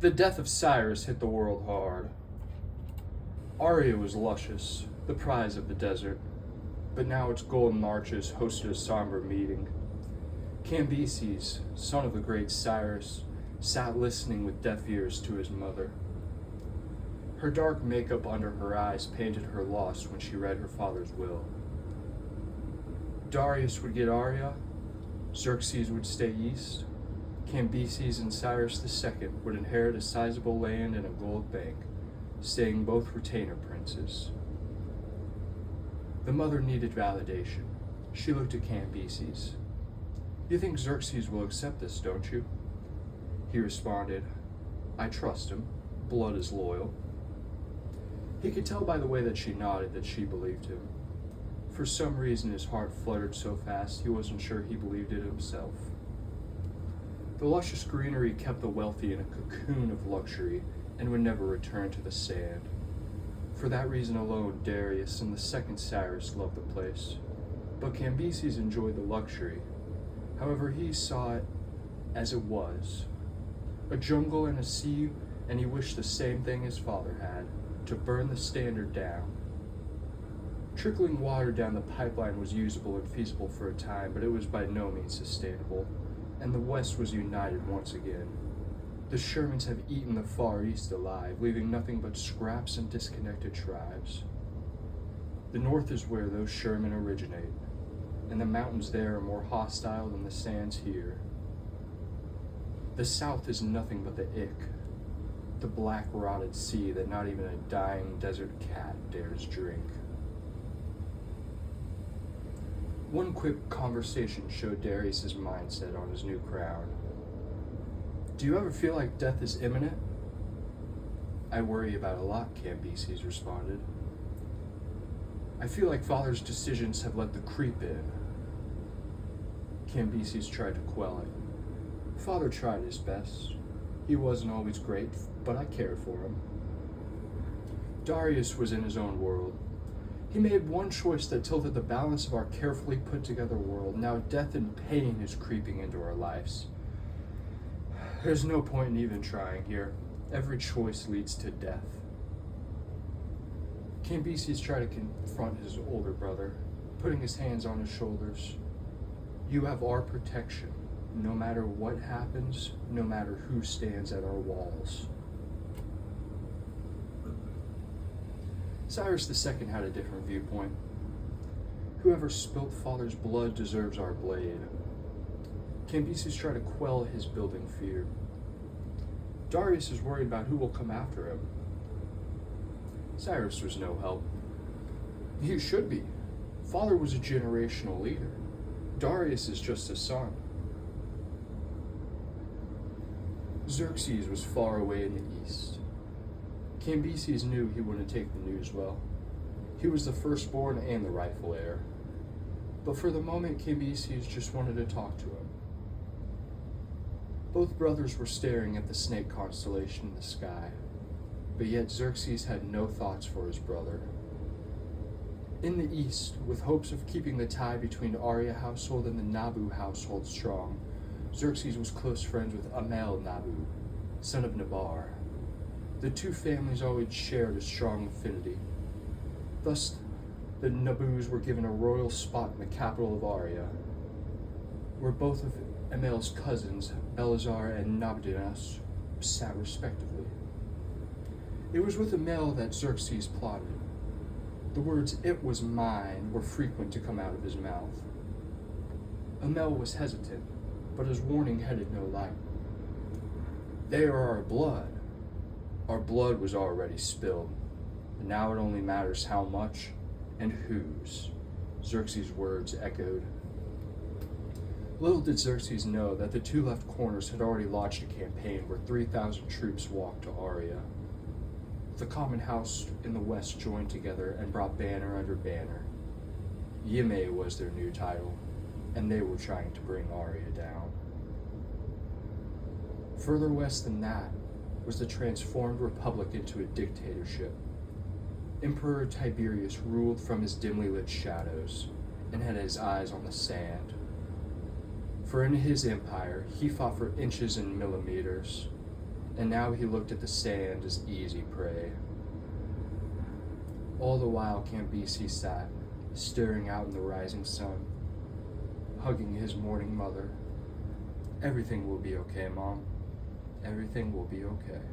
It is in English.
The death of Cyrus hit the world hard. Arya was luscious, the prize of the desert, but now its golden arches hosted a somber meeting. Cambyses, son of the great Cyrus, sat listening with deaf ears to his mother. Her dark makeup under her eyes painted her loss when she read her father's will. Darius would get Arya, Xerxes would stay east, Cambyses and Cyrus II would inherit a sizable land and a gold bank, staying both retainer princes. The mother needed validation. She looked at Cambyses. "You think Xerxes will accept this, don't you?" He responded, "I trust him. Blood is loyal." He could tell by the way that she nodded that she believed him. For some reason, his heart fluttered so fast he wasn't sure he believed it himself. The luscious greenery kept the wealthy in a cocoon of luxury and would never return to the sand. For that reason alone, Darius and the second Cyrus loved the place. But Cambyses enjoyed the luxury. However, he saw it as it was. A jungle and a sea, and he wished the same thing his father had, to burn the standard down. Trickling water down the pipeline was usable and feasible for a time, but it was by no means sustainable, and the West was united once again. The Shermans have eaten the Far East alive, leaving nothing but scraps and disconnected tribes. The North is where those Sherman originate, and the mountains there are more hostile than the sands here. The South is nothing but the ick, the black rotted sea that not even a dying desert cat dares drink. One quick conversation showed Darius's mindset on his new crown. "Do you ever feel like death is imminent?" "I worry about a lot," Cambyses responded. "I feel like Father's decisions have let the creep in." Cambyses tried to quell it. "Father tried his best. He wasn't always great, but I cared for him." Darius was in his own world. He made one choice that tilted the balance of our carefully put together world. Now death and pain is creeping into our lives. There's no point in even trying here. Every choice leads to death. Cambyses tried to confront his older brother, putting his hands on his shoulders. "You have our protection, no matter what happens, no matter who stands at our walls." Cyrus II had a different viewpoint. "Whoever spilt father's blood deserves our blade." Cambyses tried to quell his building fear. "Darius is worried about who will come after him." Cyrus was no help. "You should be. Father was a generational leader. Darius is just a son." Xerxes was far away in the east. Cambyses knew he wouldn't take the news well. He was the firstborn and the rightful heir. But for the moment, Cambyses just wanted to talk to him. Both brothers were staring at the snake constellation in the sky, but yet Xerxes had no thoughts for his brother. In the east, with hopes of keeping the tie between the Arya household and the Nabu household strong, Xerxes was close friends with Amel Nabu, son of Nabar. The two families always shared a strong affinity. Thus, the Nabus were given a royal spot in the capital of Arya, where both of Amel's cousins, Eleazar and Nabonidus, sat respectively. It was with Amel that Xerxes plotted. The words "it was mine" were frequent to come out of his mouth. Amel was hesitant, but his warning headed no light. "They are our blood. Our blood was already spilled, and now it only matters how much and whose," Xerxes' words echoed. Little did Xerxes know that the two left corners had already launched a campaign where 3,000 troops walked to Arya. The common house in the west joined together and brought banner under banner. Yime was their new title, and they were trying to bring Arya down. Further west than that was the transformed republic into a dictatorship. Emperor Tiberius ruled from his dimly lit shadows and had his eyes on the sand. For in his empire, he fought for inches and millimeters, and now he looked at the sand as easy prey. All the while Cambisi sat, staring out in the rising sun, hugging his mourning mother. Everything will be okay, Mom. Everything will be okay.